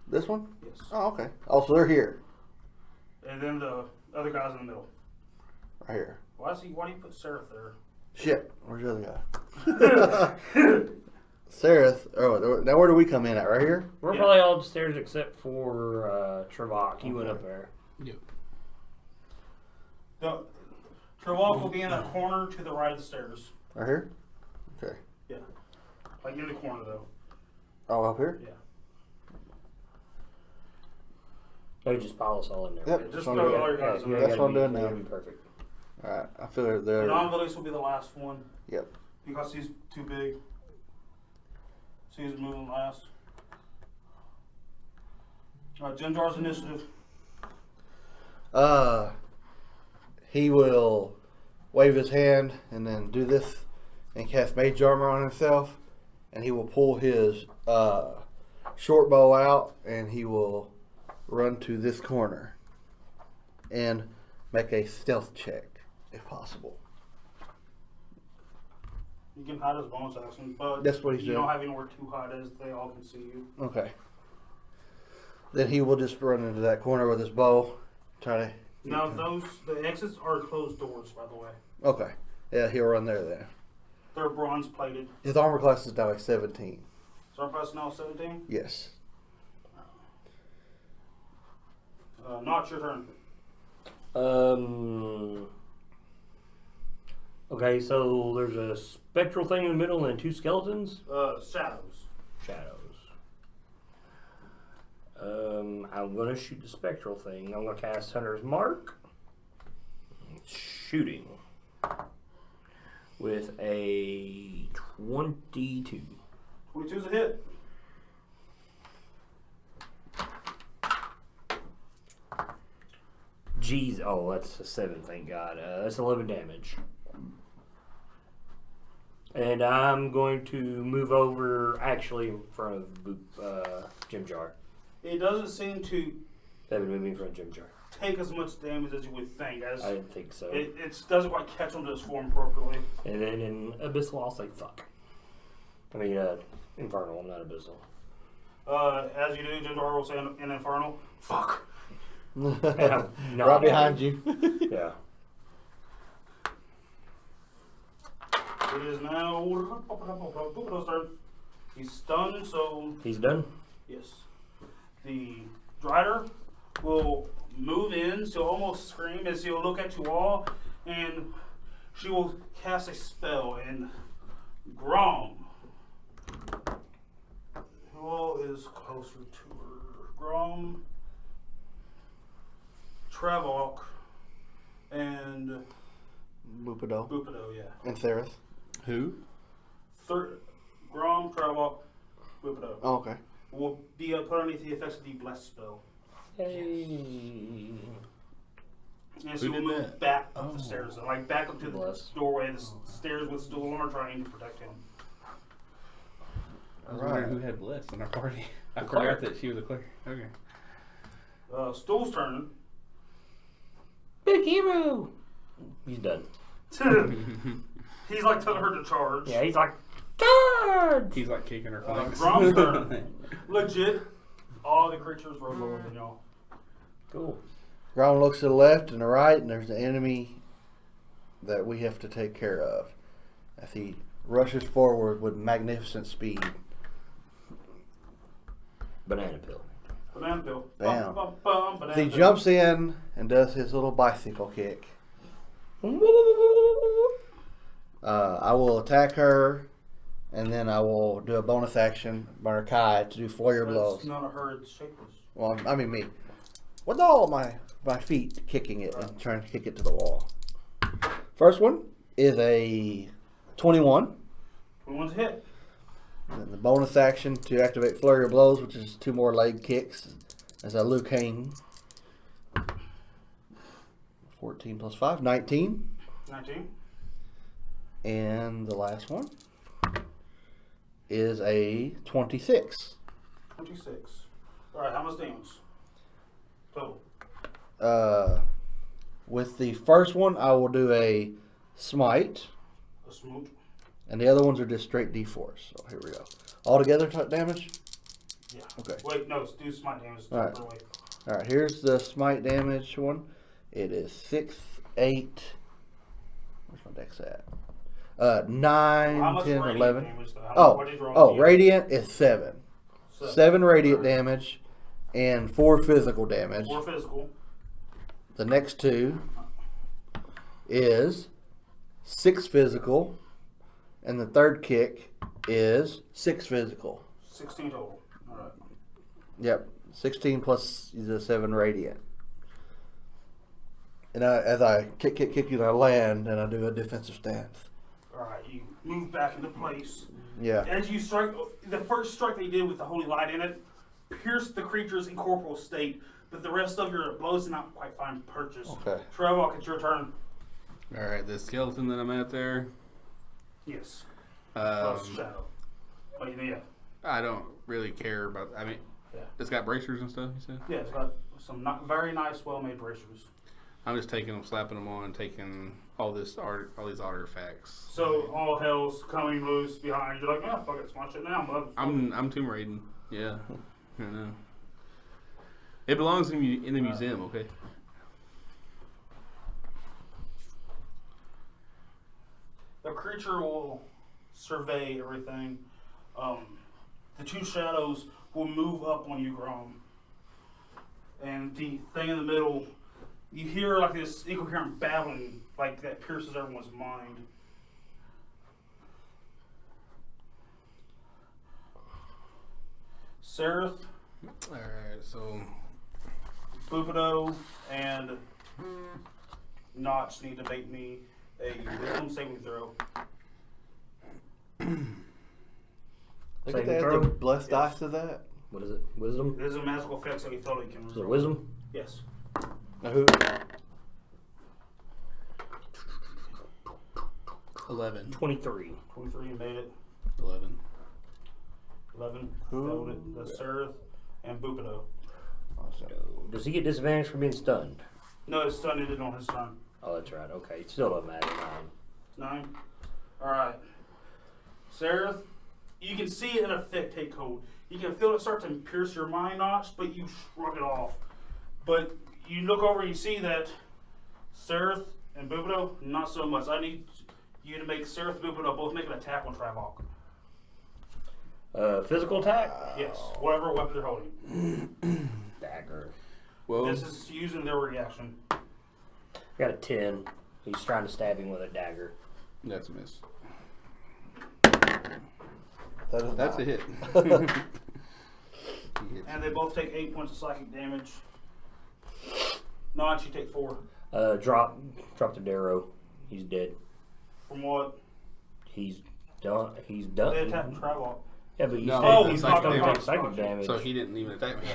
S2: This one?
S1: Yes.
S2: Oh, okay. Oh, so they're here.
S1: And then the other guy's in the middle.
S2: Right here.
S1: Why do you put Seraph there?
S2: Shit. Where's the other guy? Sarah, now where do we come in at? Right here?
S3: We're probably all upstairs except for Trevok. He went up there.
S4: Yep.
S1: The Trevok will be in a corner to the right of the stairs.
S2: Right here? Okay.
S1: Yeah. Like in the corner though.
S2: Oh, up here?
S1: Yeah.
S3: Oh, just pile us all in there.
S2: Yep.
S1: Just
S2: That's
S1: throw
S2: what I'm
S1: all
S2: doing.
S1: your guys in
S2: That's
S1: there.
S2: what I'm doing now.
S3: That'll be perfect.
S2: Alright, I feel it
S1: The
S2: there.
S1: non-release will be the last one.
S2: Yep.
S1: Because he's too big. So he's moving last. Alright, Jimjar's initiative.
S2: He will wave his hand and then do this and cast mage armor on himself, and he will pull his short bow out and he will run to this corner and make a stealth check if possible.
S1: You can hide as bonus action, but
S2: That's what he's
S1: you
S2: doing.
S1: don't have anywhere to hide as they all can see you.
S2: Okay. Then he will just run into that corner with his bow, try to.
S1: Now the exits are closed doors, by the way.
S2: Okay. Yeah, he'll run there then.
S1: They're bronze plated.
S2: His armor class is now like 17.
S1: So our price now 17.
S2: Yes.
S1: Not your turn.
S3: Okay, so there's a spectral thing in the middle and 2 skeletons.
S1: Shadows.
S3: Shadows. I'm gonna shoot the spectral thing. I'm gonna cast Hunter's Mark. Shooting with a 22.
S1: 22's a hit.
S3: Jeez, oh, that's a 7, thank God. That's 11 damage. And I'm going to move over, actually, in front of Jim Jar.
S1: It doesn't seem to
S3: That would move me in front of Jim Jar.
S1: take as much damage as you would think. As
S3: I didn't think so.
S1: it doesn't quite catch on to its form properly.
S3: And then in Abyssal, I'll say fuck. I mean, Infernal, I'm not Abyssal.
S1: As you do, Jindar will say in Infernal, fuck.
S2: Right behind you.
S3: Yeah.
S1: It is now Buppido's turn. He's stunned, so
S3: He's done?
S1: yes. The Drider will move in, she'll almost scream as she'll look at you all, and she will cast a spell, and Grom. Who all is closer to her? Grom, Trevok, and
S2: Buppido.
S1: Buppido, yeah.
S2: And Thereth.
S4: Who?
S1: Grom, Trevok, Buppido.
S2: Oh, okay.
S1: Will be put underneath the effects of the Bless spell.
S3: Hey.
S1: And she
S4: Who
S1: will
S4: did
S1: move
S4: that?
S1: back up the stairs, like back up to the
S3: Bless.
S1: doorway, the stairs with Stool armor trying to protect him.
S4: I was
S2: Right.
S4: wondering who had Bliss in our party. I
S3: Cleric.
S4: forgot that she was a cleric. Okay.
S1: Stool's turn.
S3: Big hero! He's done.
S1: He's like telling her to charge.
S3: Yeah, he's like, charge!
S4: He's like kicking her flanks.
S1: Grom's turn. Legit, all the creatures were lower than y'all.
S3: Cool.
S2: Grom looks to the left and the right, and there's an enemy that we have to take care of as he rushes forward with magnificent speed.
S3: Banana peel.
S1: Banana peel.
S2: Bam.
S1: Banana
S2: He
S1: peel.
S2: jumps in and does his little bicycle kick. I will attack her, and then I will do a bonus action, burn Kai, to do flurry of blows.
S1: That's not a herd shapeless.
S2: Well, I mean me. With all my feet kicking it and trying to kick it to the wall. First one is a 21.
S1: 21's a hit.
S2: And then the bonus action to activate flurry of blows, which is 2 more leg kicks, as a Luke Kane. 14 plus 5, 19.
S1: 19.
S2: And the last one is a 26.
S1: 26. Alright, how much damage? Total.
S2: With the first one, I will do a smite,
S1: A smoot.
S2: and the other ones are just straight D4. So here we go. Altogether damage?
S1: Yeah.
S2: Okay.
S1: Wait, no, it's do smite damage.
S2: All right.
S1: Separately.
S2: Alright, here's the smite damage one. It is 6, 8. Where's my dex at? 9,
S1: How much
S2: 10,
S1: radiant
S2: 11.
S1: damage, though? What did you roll
S2: Oh,
S1: on the
S2: radiant is 7.
S1: So,
S2: 7 radiant
S1: alright.
S2: damage and 4 physical damage.
S1: 4 physical.
S2: The next 2 is 6 physical, and the third kick is 6 physical.
S1: 16 total. Alright.
S2: Yep, 16 plus the 7 radiant. And as I kick you, I land and I do a defensive stance.
S1: Alright, you move back into place.
S2: Yeah.
S1: As you strike, the first strike they did with the holy light in it pierced the creature's incorporeal state, but the rest of your blows did not quite find purchase.
S2: Okay.
S1: Trevok, it's your turn.
S4: All right, the skeleton that I'm at there.
S1: Yes.
S4: Um,
S1: Shadow. Oh, yeah.
S4: I don't really care about. I mean,
S1: Yeah.
S4: it's got bracers and stuff. You said.
S1: Yeah, it's got some very nice, well-made bracers.
S4: I'm just taking them, slapping them on, taking all these artifacts.
S1: So all hell's coming loose behind you. You're like, oh, fuck it, smash it now.
S4: I'm Tomb Raiding. Yeah, I know. It belongs in the museum. Okay.
S1: The creature will survey everything. The 2 shadows will move up on you, Grom. And the thing in the middle, you hear like this incoherent babbling, like that pierces everyone's mind. Seraph,
S4: All right, so
S1: Buppido, and Notch need to make me a wisdom saving throw.
S2: Look
S3: Saving
S2: at that,
S3: throw?
S2: the blessed
S1: Yes.
S2: dice to that.
S3: What is it? Wisdom?
S1: It is a magical effect, so you thought it can
S3: Is it wisdom?
S1: Yes.
S2: Now who?
S4: 11.
S3: 23.
S1: 23, you made it.
S4: 11.
S1: 11,
S2: Who?
S1: failed it. The Seraph and Buppido.
S2: Awesome.
S3: Does he get disadvantage for being stunned?
S1: No, his son did it on his turn.
S3: Oh, that's right. Okay. It still doesn't matter. 9.
S1: 9. Alright. Seraph, you can see an effect take hold. You can feel it start to pierce your mind notch, but you shrug it off. But you look over and you see that Seraph and Buppido, not so much. I need you to make Seraph and Buppido both make an attack on Trevok.
S3: Physical attack?
S1: Yes, whatever weapon they're holding.
S3: Dagger.
S4: Well,
S1: This is using their reaction.
S3: Got a 10. He's trying to stab him with a dagger.
S4: that's a miss.
S2: That's
S4: a hit.
S1: And they both take 8 points of psychic damage. Notch, you take 4.
S3: Drop the Darrow. He's dead.
S1: From what?
S3: He's done. He's
S1: They
S3: done.
S1: attacked Trevok.
S3: Yeah, but
S4: No,
S3: he's
S4: psychic
S3: not going to
S4: damage.
S3: take psychic damage.
S4: So he didn't even attack me.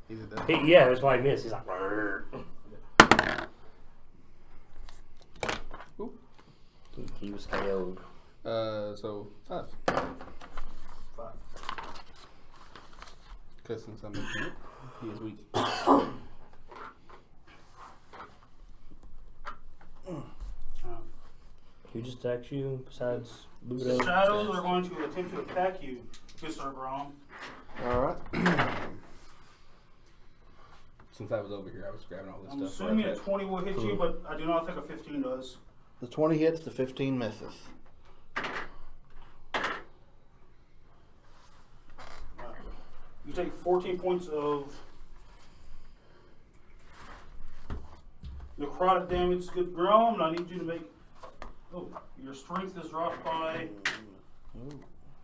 S4: He's a dead.
S3: Yeah, that's why he missed. He's like, "Brrr." He was KO'd.
S4: So 5.
S1: 5.
S4: Because since I'm he is weak.
S3: Who just attacked you besides
S1: The
S3: Buppido?
S1: shadows are going to attempt to attack you, Mr. Grom.
S2: All right.
S4: Since I was over here, I was grabbing all this
S1: I'm
S4: stuff.
S1: assuming a 20 will hit you, but I do not think a 15 does.
S2: The 20 hits, the 15 misses.
S1: You take 14 points of necrotic damage, good Grom, and I need you to make. Oh, your strength is dropped by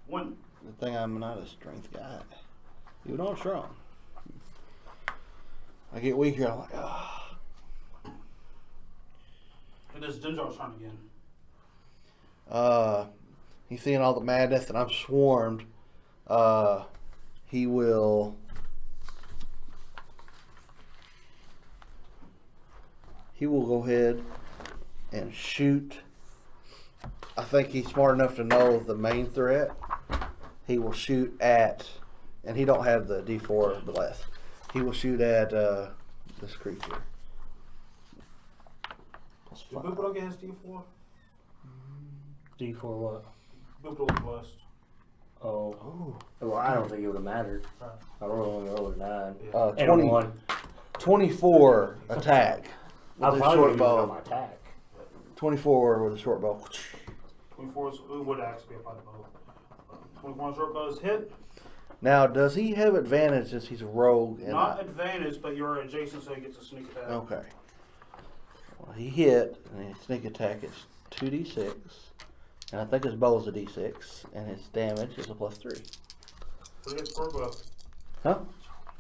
S1: 1.
S2: The thing I'm not a strength guy. Even though I'm strong. I get weaker, I'm like, ah.
S1: It is Dinjar's turn again.
S2: He's seeing all the madness and I'm swarmed. He will go ahead and shoot. I think he's smart enough to know the main threat. He will shoot at, and he don't have the D4 bless. He will shoot at this creature. Plus
S1: Did
S2: 5.
S1: Buppido get his D4?
S3: D4 what?
S1: Buppido was blessed.
S3: Oh. Well, I don't think it would have mattered. I only rolled a 9.
S1: Yeah.
S3: And a
S2: 20,
S3: 1.
S2: 24 attack
S3: I
S2: with a
S3: probably
S2: short
S3: would have used it on
S2: bow.
S3: my attack.
S2: 24 with a short bow.
S1: 24 it would actually be applied to both. 24 on short bow is hit.
S2: Now, does he have advantage since he's a rogue? And
S1: Not advantage, but you're adjacent, so he gets a sneak attack.
S2: Okay. Well, he hit, and his sneak attack is 2d6. And I think his bow is a d6. And his damage is a +3.
S1: So he gets 4 bow.
S2: Huh?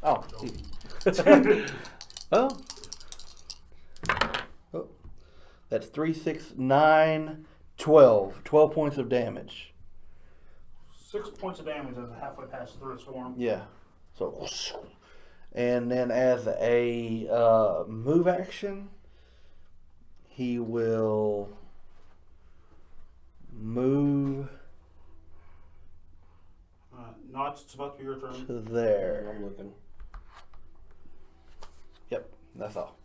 S2: Oh. Oh. Oh. That's 3, 6, 9, 12. 12 points of damage.
S1: 6 points of damage as a halfway passes through its form.
S2: Yeah. So, and then as a move action, he will move
S1: Notch, it's about to be your turn.
S2: to there.
S3: I'm looking.
S2: Yep, that's all.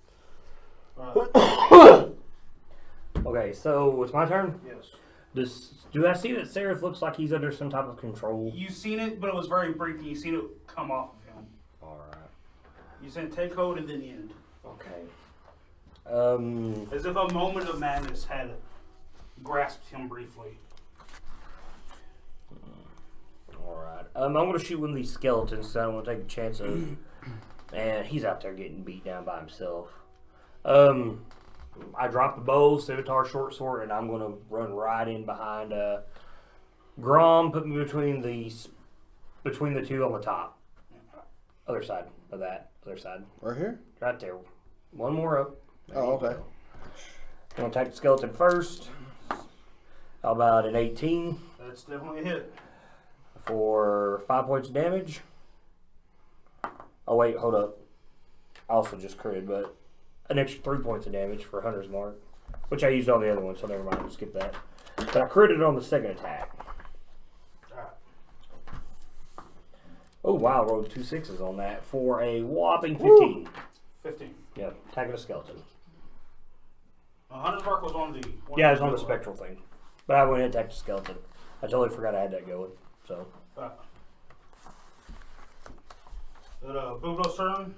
S3: Okay, so it's my turn.
S1: Yes.
S3: Do I see that Seraph looks like he's under some type of control?
S1: You've seen it, but it was very brief, and you've seen it come off of him.
S3: Alright.
S1: You seen it take hold and then end.
S3: Okay.
S1: As if a moment of madness had grasped him briefly.
S3: Alright. I'm going to shoot one of these skeletons, so I'm going to take a chance of... And he's out there getting beat down by himself. I drop the bow, scimitar, short sword, and I'm going to run right in behind Grom, put me between the two on the top. Other side of that. Other side.
S2: Right here?
S3: Right there. One more up. There
S2: Oh,
S3: you
S2: okay.
S3: go. I'm going to attack the skeleton first. How about an 18
S1: That's definitely a hit.
S3: for 5 points of damage? Oh, wait, hold up. I also just critted, but an extra 3 points of damage for Hunter's Mark, which I used on the other one, so never mind. We'll skip that. But I critted on the second attack.
S1: Alright.
S3: Oh, wow, rolled 2 6s on that for a whopping 15.
S1: Woo! 15.
S3: Yeah, attacking a skeleton.
S1: 100 mark was on the...
S3: Yeah, it was on the spectral thing. But I went and attacked the skeleton. I totally forgot I had that going, so...
S1: Buppido's turn.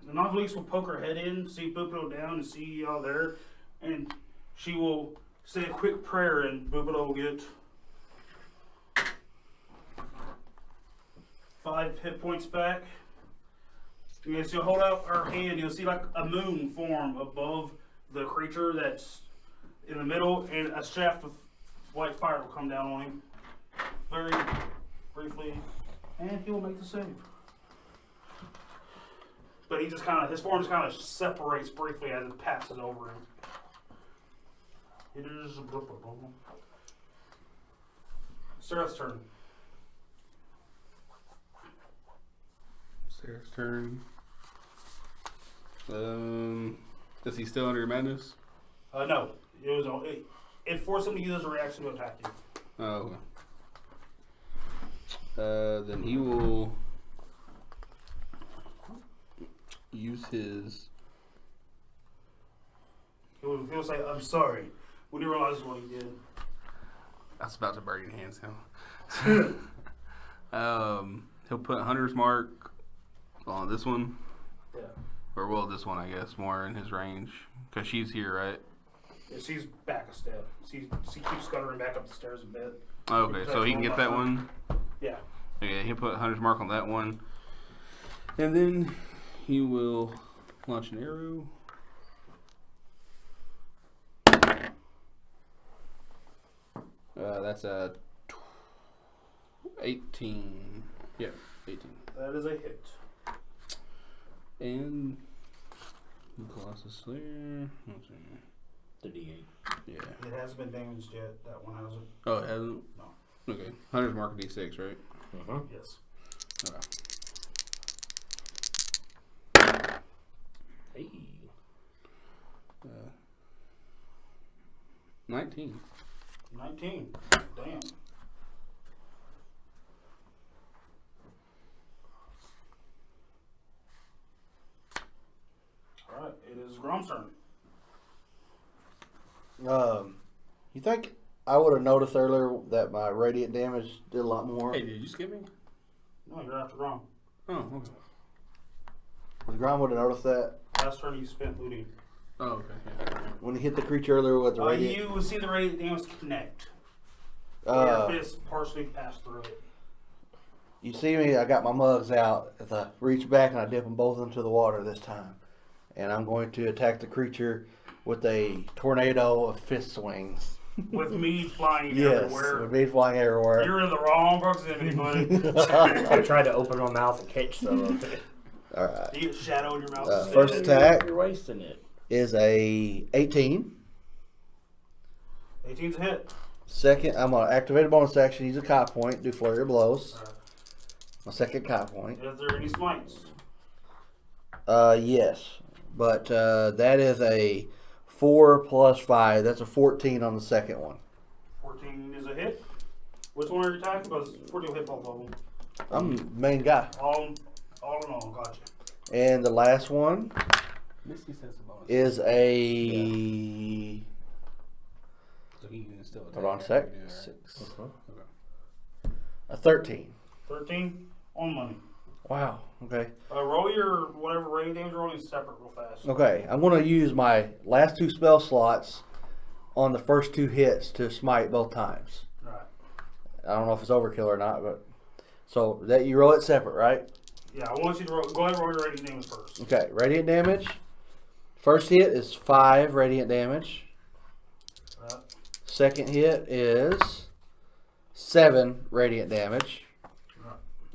S1: The non-police will poke her head in, see Buppido down, and see y'all there, and she will say a quick prayer, and Buppido will get 5 hit points back. And she'll hold out her hand. You'll see like a moon form above the creature that's in the middle, and a shaft of white fire will come down on him very briefly, and he will make the save. But he just his form just kind of separates briefly as it passes over him. It is Sarah's turn.
S4: Sarah's turn. Is he still under madness?
S1: No. It forced him to use his reaction to attack you.
S4: Oh, okay. Then he will use his...
S1: He'll say, I'm sorry, when he realizes what he did.
S4: I was about to burn your hands now. He'll put Hunter's Mark on this one.
S1: Yeah.
S4: Or, well, this one, I guess, more in his range. Because she's here, right?
S1: Yeah, she's back a step. She keeps scuttering back up the stairs a bit.
S4: Okay, so he can get that one?
S1: Yeah.
S4: Okay, he'll put Hunter's Mark on that one. And then he will launch an arrow. That's a 18. Yeah, 18.
S1: That is a hit.
S4: And Colossus Slayer. Let's see.
S3: The D8.
S4: Yeah.
S1: It hasn't been damaged yet. That one hasn't.
S4: Oh, it hasn't?
S1: No.
S4: Okay. Hunter's Mark D6, right?
S3: Uh-huh.
S1: Yes.
S3: Hey.
S4: 19.
S1: 19. Damn. Alright, it is Grom's turn.
S2: You think I would have noticed earlier that my radiant damage did a lot more?
S4: Hey, did you skip me?
S1: No, you're after Grom.
S4: Oh, okay.
S2: Grom would have noticed that.
S1: last turn you spent looting.
S4: Oh, okay. Yeah.
S2: When you hit the creature earlier with the radiant.
S1: You will see the radiant damage connect. Your fist partially passed through it.
S2: You see me, I got my mugs out as I reach back and I dip them both into the water this time. And I'm going to attack the creature with a tornado of fist swings.
S1: With me flying
S2: Yes,
S1: everywhere.
S2: with me flying everywhere.
S1: You're in the wrong proximity, buddy.
S3: I tried to open my mouth and catch some of it.
S2: Alright.
S1: You get shadow in your mouth.
S2: First attack
S3: You're wasting it.
S2: is a 18.
S1: 18's a hit.
S2: Second, I'm going to activate a bonus action, use a cop point, do flurry of blows.
S1: Alright.
S2: My second cop point.
S1: Is there any smites?
S2: Yes. But that is a 4 plus 5. That's a 14 on the second one.
S1: 14 is a hit. Which one are you attacking? Because 14 will hit both of them.
S2: I'm the main guy.
S1: All in all, gotcha.
S2: And the last one
S4: Misty says a bonus.
S2: is a...
S4: So he can still attack.
S2: Hold on a sec.
S4: Yeah, right.
S2: 6.
S4: Okay.
S2: A 13.
S1: 13 on money.
S2: Wow. Okay.
S1: Roll your whatever radiant damage rolling separate real fast.
S2: Okay. I'm going to use my last 2 spell slots on the first 2 hits to smite both times.
S1: Right.
S2: I don't know if it's overkill or not, but... So, that you roll it separate, right?
S1: Yeah, I want you to roll. Go ahead and roll your radiant damage first.
S2: Okay. Radiant damage. First hit is 5 radiant damage.
S1: Right.
S2: Second hit is 7 radiant damage.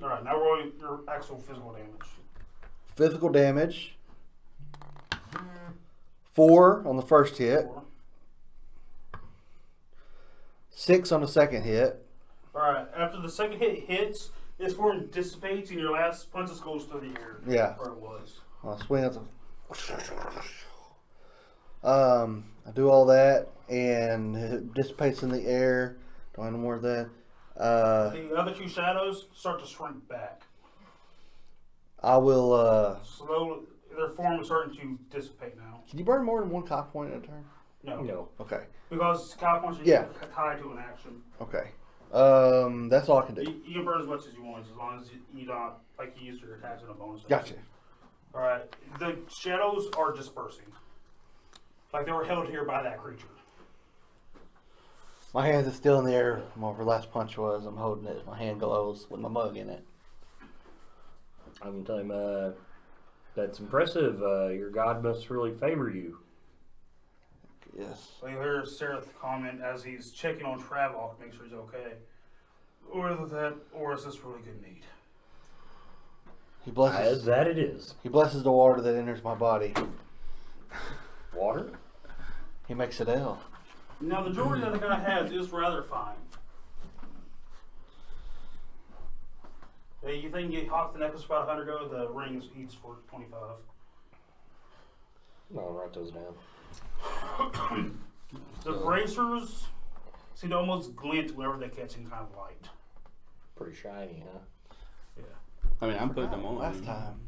S1: Alright, now roll your actual physical damage.
S2: Physical damage. 4 on the first hit.
S1: 4.
S2: 6 on the second hit.
S1: Alright, after the second hit hits, this form dissipates and your last punch just goes through the air.
S2: Yeah.
S1: Where it was.
S2: I'll swing at the... I do all that and it dissipates in the air. Do I have no more of that?
S1: The other 2 shadows start to shrink back.
S2: I will,
S1: Slowly, their form is starting to dissipate now.
S2: Can you burn more than 1 cop point at a turn?
S1: No.
S3: No.
S2: Okay.
S1: Because cop punch is
S2: Yeah.
S1: tied to an action.
S2: Okay. That's all I can do.
S1: You can burn as much as you want, as long as you don't, like you use your attacks in a bonus.
S2: Gotcha.
S1: Alright, the shadows are dispersing. Like they were held here by that creature.
S2: My hands are still in the air. Whatever last punch was, I'm holding it. My hand glows with my mug in it.
S3: I can tell him, that's impressive. Your god must really favor you.
S2: Yes.
S1: So you hear Seraph comment as he's checking on Travok to make sure he's okay. Or is that, or is this really good meat?
S2: He blesses.
S3: As that it is.
S2: He blesses the water that enters my body.
S3: Water?
S2: He makes it ale.
S1: Now the jewelry that the guy has is rather fine. Hey, you think you hawked the necklace about 100 ago? The ring is each for 25.
S3: No, I'll write those down.
S1: The bracers seem to almost glint whenever they catch any kind of light.
S3: Pretty shiny, huh?
S1: Yeah.
S4: I mean, I'm putting them on.
S2: Last time.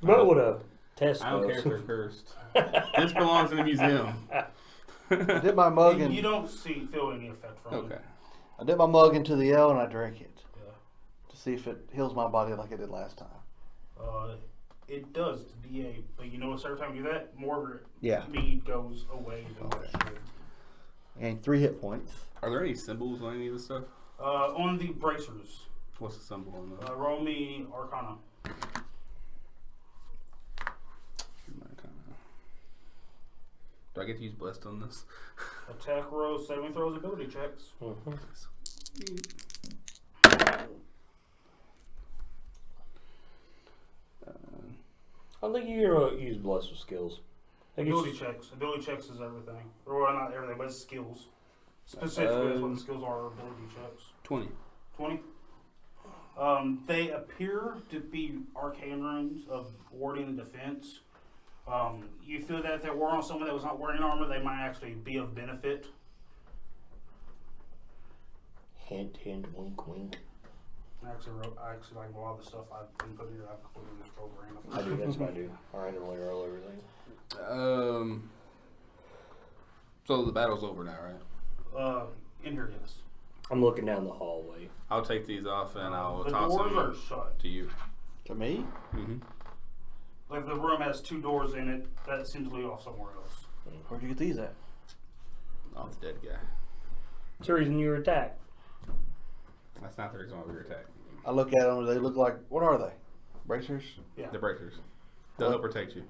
S3: But with a test
S4: I don't care if
S3: those.
S4: they're cursed. This belongs in a museum.
S2: I dip my mug in.
S1: You don't feel any effect from
S4: Okay.
S1: it.
S2: I dip my mug into the ale and I drink it
S1: Yeah.
S2: to see if it heals my body like it did last time.
S1: It does, the DA, but you notice every time you do that, more of it
S2: Yeah.
S1: mead goes away than what it should.
S2: And 3 hit points.
S4: Are there any symbols on any of this stuff?
S1: On the bracers,
S4: What's the symbol on those?
S1: roll me Arcana.
S4: Do I get to use blessed on this?
S1: Attack rolls, saving throws, ability checks.
S3: Mhm. I don't think you're going to use bless with skills. I think it's
S1: Ability checks. Ability checks is everything. Or well, not everything, but it's skills. Specifically, that's what the skills are, ability checks.
S4: 20.
S1: 20. They appear to be arcane runes of warding and defense. You feel that if they were on someone that was not wearing armor, they might actually be of benefit.
S3: hint, hint, wink, wink.
S1: I actually like a lot of the stuff I've been putting here. I've put in this program.
S3: I do, that's what I do. I randomly roll everything.
S4: So the battle's over now, right?
S1: In here, yes.
S3: I'm looking down the hallway.
S4: I'll take these off and I'll
S1: The
S4: toss
S1: doors are
S4: them
S1: shut.
S4: to you.
S2: To me?
S4: Mm-hmm.
S1: Like the room has 2 doors in it that seems to lead off somewhere else.
S2: Where'd you get these at?
S4: Oh, the dead guy.
S3: It's the reason you were attacked.
S4: That's not the reason why we were attacked.
S2: I look at them. They look like, what are they? Bracers?
S1: Yeah.
S4: The bracers. They'll help protect you.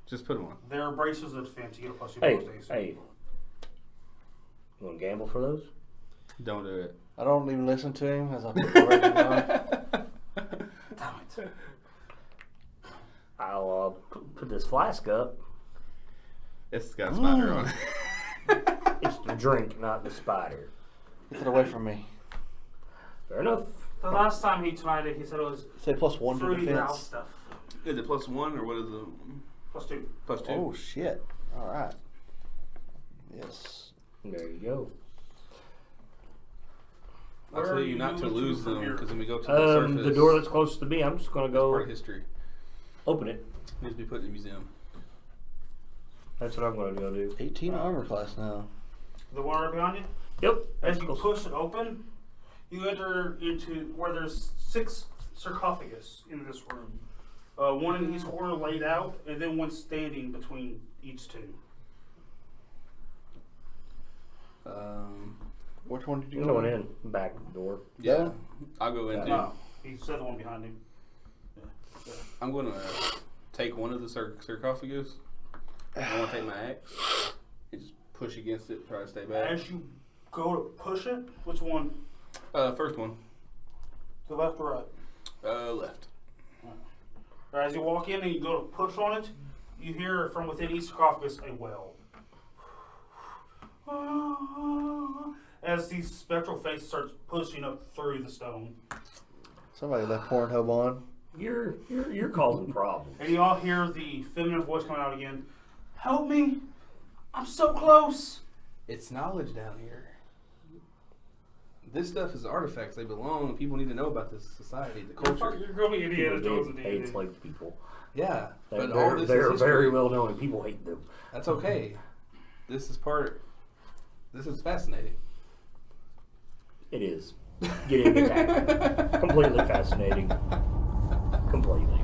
S4: Just put them on.
S1: They're bracers of defense. You get a plus 2
S3: Hey,
S1: those days.
S3: hey. You want to gamble for those?
S4: Don't do it.
S2: I don't even listen to him as I put the bracers on.
S1: Damn it.
S3: I'll put this flask up.
S4: It's got a spider on it.
S3: It's the drink, not the spider.
S2: Get it away from me.
S3: Fair enough.
S1: The last time he tried it, he said it was
S2: Say +1 to
S1: fruity valve
S2: defense.
S1: stuff.
S4: Is it +1 or what is it?
S1: Plus 2.
S4: +2.
S2: Oh, shit. All right. Yes.
S3: There you go.
S4: I'll
S1: Where
S4: tell
S1: are
S4: you
S1: you
S4: not to
S1: moving
S4: lose
S1: from
S4: them
S1: here?
S4: because when we go to the surface,
S3: The door that's closest to me, I'm just going to
S4: part of
S3: go
S4: history.
S3: open it.
S4: Needs to be put in the museum.
S3: That's what I'm going to go do.
S2: 18 armor class now.
S1: The one right behind you?
S3: Yep.
S1: As you push it open, you enter into where there's 6 sarcophagus in this room. One in each corner laid out, and then one standing between each 2.
S2: Which one did you
S3: I'm
S2: go
S3: going in. Back door.
S4: Yeah,
S2: Yeah.
S4: I'll go into.
S1: No, he said the one behind him. Yeah.
S4: I'm going to take one of the sarcophagus. I want to take my axe and just push against it, try to stay back.
S1: As you go to push it, which one?
S4: First one.
S1: The left or right?
S4: Left.
S1: Or as you walk in and you go to push on it, you hear from within each sarcophagus a wail. As the spectral face starts pushing up through the stone.
S2: Somebody left Pornhub on.
S3: You're causing problems.
S1: And you all hear the feminine voice coming out again. Help me! I'm so close!
S4: It's knowledge down here. This stuff is artifacts. They belong. People need to know about this society, the culture.
S1: You're going to be Indiana
S3: People
S1: Jones and
S3: hate
S1: D&D.
S3: slave people.
S4: Yeah, but all
S3: They're,
S4: this
S3: they're
S4: is
S3: very
S4: history.
S3: well known and people hate them.
S4: That's okay. This is part. This is fascinating.
S3: It is. Getting attacked. Completely fascinating. Completely.